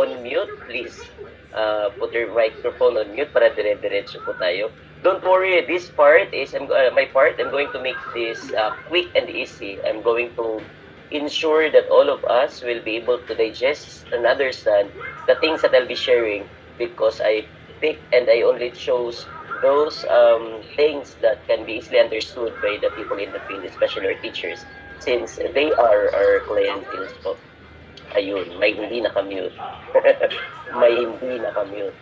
on mute, please put your microphone on mute para dire-diretso po tayo. Don't worry, this part is my part. I'm going to make this quick and easy. I'm going to ensure that all of us will be able to digest and understand the things that I'll be sharing, because I pick and I only chose those things that can be easily understood by the people in the field, especially our teachers, since they are our clientele. So, ayun, may hindi nakamute. May hindi nakamute.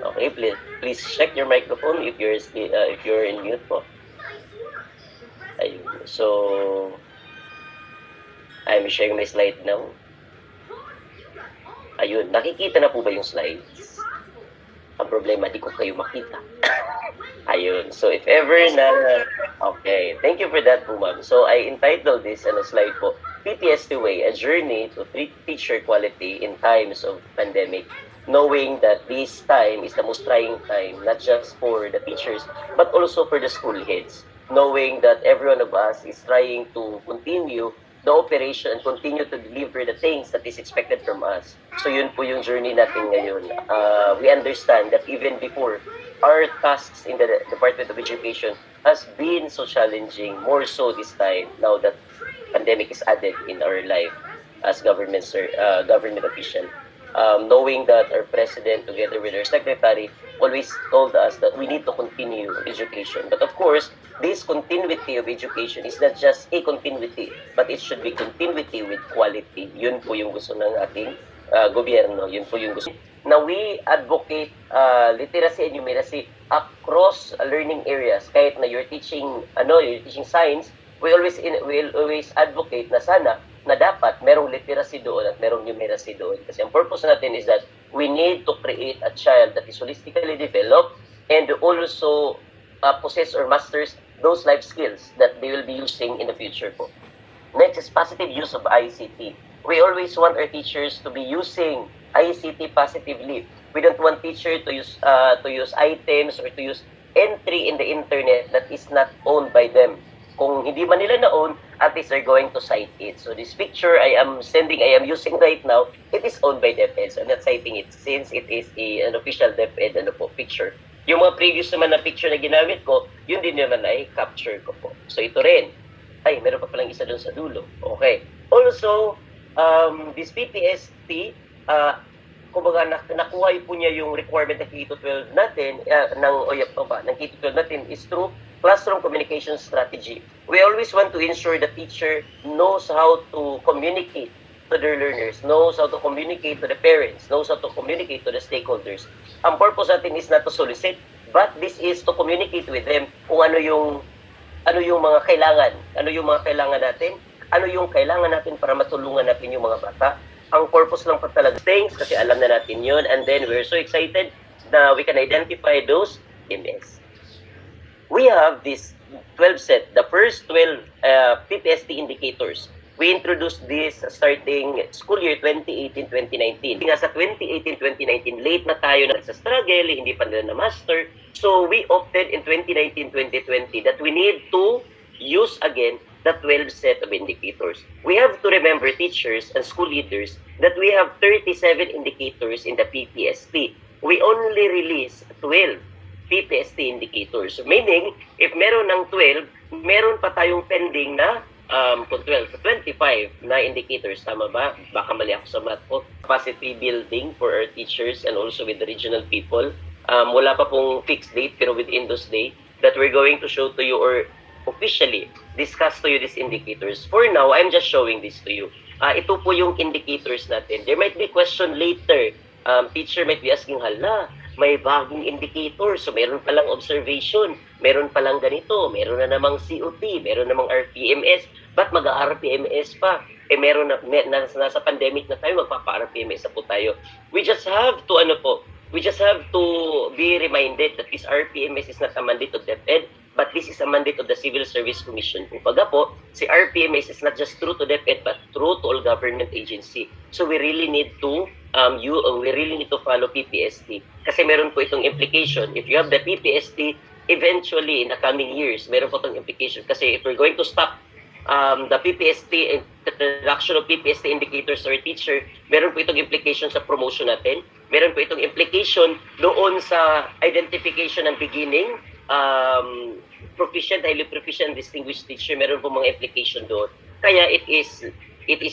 Okay, please check your microphone if you're in mute po. Ayun. So, I'm sharing my slide now. Ayun, nakikita na po ba yung slides? Ang problema, di ko kayo makita. Ayun, so if ever na... Okay, thank you for that po, ma'am. So, I entitled this slide po, PPST Way, a journey to teacher quality in times of pandemic, knowing that this time is the most trying time, not just for the teachers, but also for the school heads, knowing that every one of us is trying to continue the operation and continue to deliver the things that is expected from us. So yun po yung journey natin ngayon. We understand that even before, our tasks in the Department of Education has been so challenging, more so this time, now that pandemic is added in our life as government official. Knowing that our president, together with our secretary, always told us that we need to continue education. But of course, this continuity of education is not just a continuity, but it should be continuity with quality. Yun po yung gusto ng ating gobyerno. Yun po yung gusto. Now, we advocate literacy and numeracy across learning areas. Kahit na you're teaching science, we always advocate na sana na dapat merong literacy doon at merong numeracy doon. Kasi ang purpose natin is that we need to create a child that is holistically developed and also possess or masters those life skills that they will be using in the future po. Next is positive use of ICT. We always want our teachers to be using ICT positively. We don't want teacher to use items or to use entry in the internet that is not owned by them. Kung hindi man nila na-own, at least they're going to cite it. So this picture I am using right now, it is owned by DepEd. So I'm not citing it since it is an official DepEd picture. Yung mga previous naman na picture na ginamit ko, yun din naman ay capture ko po. So ito rin. Ay, meron pa palang isa doon sa dulo. Okay. Also, this PPST, kumbaga nakuha po niya yung requirement ng K-12 natin, ng K-12 natin is through classroom communication strategy. We always want to ensure the teacher knows how to communicate to their learners, knows how to communicate to the parents, knows how to communicate to the stakeholders. Ang purpose natin is not to solicit, but this is to communicate with them kung ano yung mga kailangan, ano yung kailangan natin para matulungan natin yung mga bata. Ang purpose lang pa talaga things, kasi alam na natin yun, and then we're so excited na we can identify those MS. We have this 12 set, the first 12 PPST indicators. We introduced this starting school year 2018-2019. Nga sa 2018-2019, late na tayo na sa struggle, hindi pa nila na-master. So we opted in 2019-2020 that we need to use again the 12 set of indicators. We have to remember, teachers and school leaders, that we have 37 indicators in the PPST. We only release 12 PPST indicators. So meaning, if meron ng 12, meron pa tayong pending na kung 12 to 25 na indicators. Tama ba? Baka mali ako sa math po. Capacity building for our teachers and also with the regional people. Wala pa pong fixed date, pero within those days that we're going to show to you or officially discuss to you these indicators. For now, I'm just showing this to you. Ito po yung indicators natin. There might be question later. Teacher might be asking, hala, may bagong indicator. So, meron palang observation. Meron palang ganito. Meron na namang COT. Meron namang RPMS. Ba't mag-RPMS pa? Meron na, nasa pandemic na tayo, magpapa-RPMS na po tayo. We just have to be reminded that this RPMS is not a mandate of DepEd, but this is a mandate of the Civil Service Commission. Kumbaga po, si RPMS is not just true to DepEd, but true to all government agency. So we really need to follow PPST. Kasi meron po itong implication. If you have the PPST, eventually in the coming years, meron po itong implication. Kasi if we're going to stop the PPST, introduction of PPST indicators or teacher, meron po itong implication sa promotion natin. Meron po itong implication doon sa identification ng beginning, proficient, highly proficient, distinguished teacher. Meron po mga implication doon. Kaya it is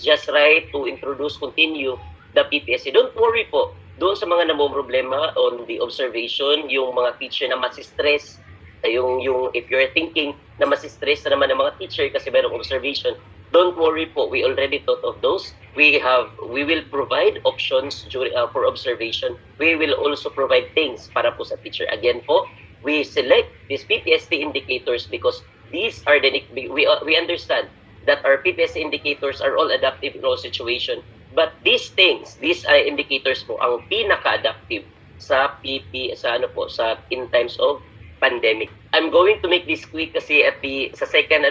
just right to introduce, continue the PPST. Don't worry po, doon sa mga namomroblema on the observation, yung mga teacher na masistress, yung if you're thinking na masistress na naman ng mga teacher kasi mayroong observation, don't worry po, we already thought of those. We will provide options during for observation. We will also provide things para po sa teacher. Again po, we select these PPST indicators because these are we understand that our PPST indicators are all adaptive in all situation. But these things, these indicators po ang pinaka-adaptive sa sa in times of pandemic. I'm going to make this quick kasi sa second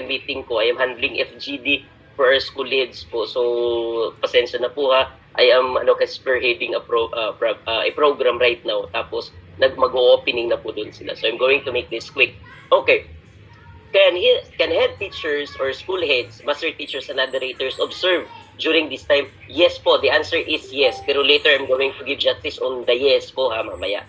meeting ko, I am handling FGD for our school heads po. So pasensya na po ha. I am spearheading a program right now. Tapos mag-opening na po doon sila. So I'm going to make this quick. Okay. Can head teachers or school heads, master teachers and moderators observe during this time? Yes po. The answer is yes. Pero later I'm going to give justice on the yes po ha mamaya.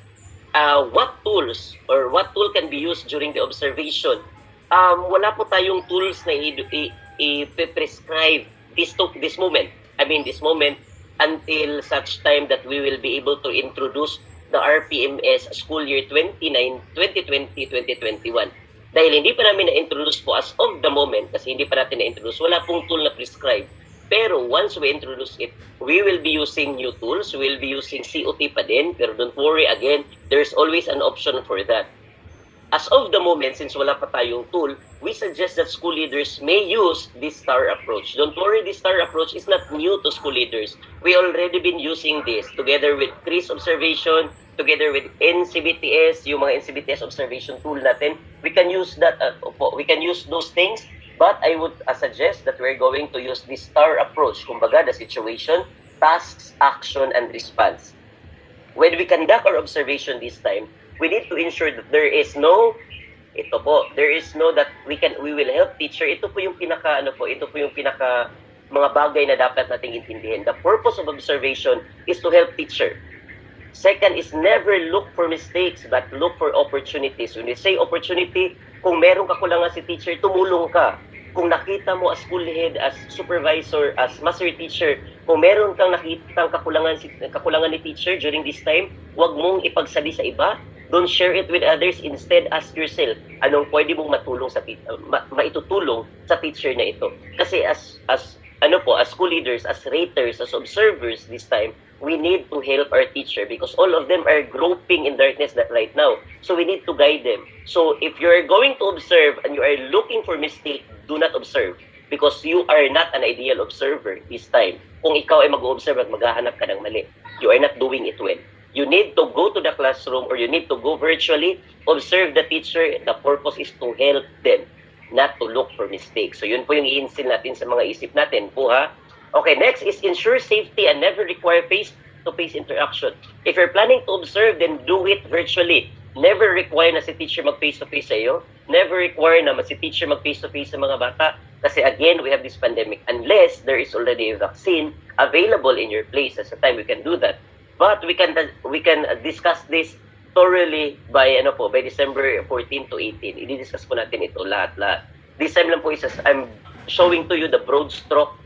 What tools or what tool can be used during the observation? Wala po tayong tools na i-prescribe this moment. I mean this moment until such time that we will be able to introduce the RPMS school year 2020-2021. Dahil hindi pa namin na-introduce po as of the moment, kasi hindi pa natin na-introduce, wala pong tool na prescribe. Pero once we introduce it, we will be using new tools. We will be using COT pa din. Pero don't worry, again, there's always an option for that. As of the moment, since wala pa tayong tool, we suggest that school leaders may use this STAR approach. Don't worry, this STAR approach is not new to school leaders. We already been using this together with CRIS observation, together with NCBTS, yung mga NCBTS observation tool natin. We can use that, we can use those things. But I would suggest that we're going to use the STAR approach. Kumbaga, the situation, tasks, action, and response. When we conduct our observation this time, we need to ensure that there is no that we will help teacher. Ito po yung pinaka mga bagay na dapat nating intindihin. The purpose of observation is to help teacher. Second is never look for mistakes but look for opportunities. When we say opportunity, kung merong kakulangan si teacher, tumulong ka. Kung nakita mo as school head, as supervisor, as master teacher, kung meron kang nakitang kakulangan ni teacher during this time, huwag mong ipagsabi sa iba. Don't share it with others. Instead, ask yourself, anong pwede mong maitutulong sa teacher na ito. Kasi as school leaders, as raters, as observers this time, we need to help our teacher because all of them are groping in darkness right now. So we need to guide them. So if you're going to observe and you are looking for mistake, do not observe because you are not an ideal observer this time. Kung ikaw ay mag-observe at maghahanap ka ng mali, you are not doing it well. You need to go to the classroom or you need to go virtually, observe the teacher. The purpose is to help them, not to look for mistakes. So yun po yung i-instill natin sa mga isip natin po ha. Okay, next is ensure safety and never require face-to-face interaction. If you're planning to observe, then do it virtually. Never require na si teacher mag-face-to-face sa iyo. Never require na si teacher mag-face-to-face sa mga bata. Kasi again, we have this pandemic. Unless there is already a vaccine available in your place, at the time we can do that. But we can discuss this thoroughly by December 14 to 18. I-discuss po natin ito lahat. This time lang po I'm showing to you the broad stroke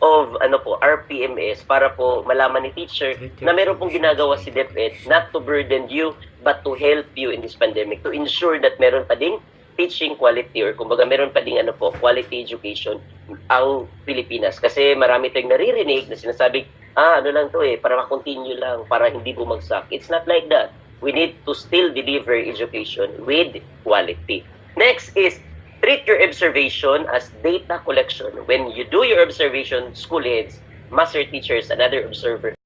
of RPMS para po malaman ni teacher na meron pong ginagawa si DepEd not to burden you but to help you in this pandemic, to ensure that meron pa ding teaching quality or kumbaga meron pa ding quality education ang Pilipinas. Kasi marami tayong naririnig na sinasabi, lang to para ma-continue lang, para hindi bumagsak. It's not like that. We need to still deliver education with quality. Next is treat your observation as data collection. When you do your observation, school heads, master teachers, and other observers,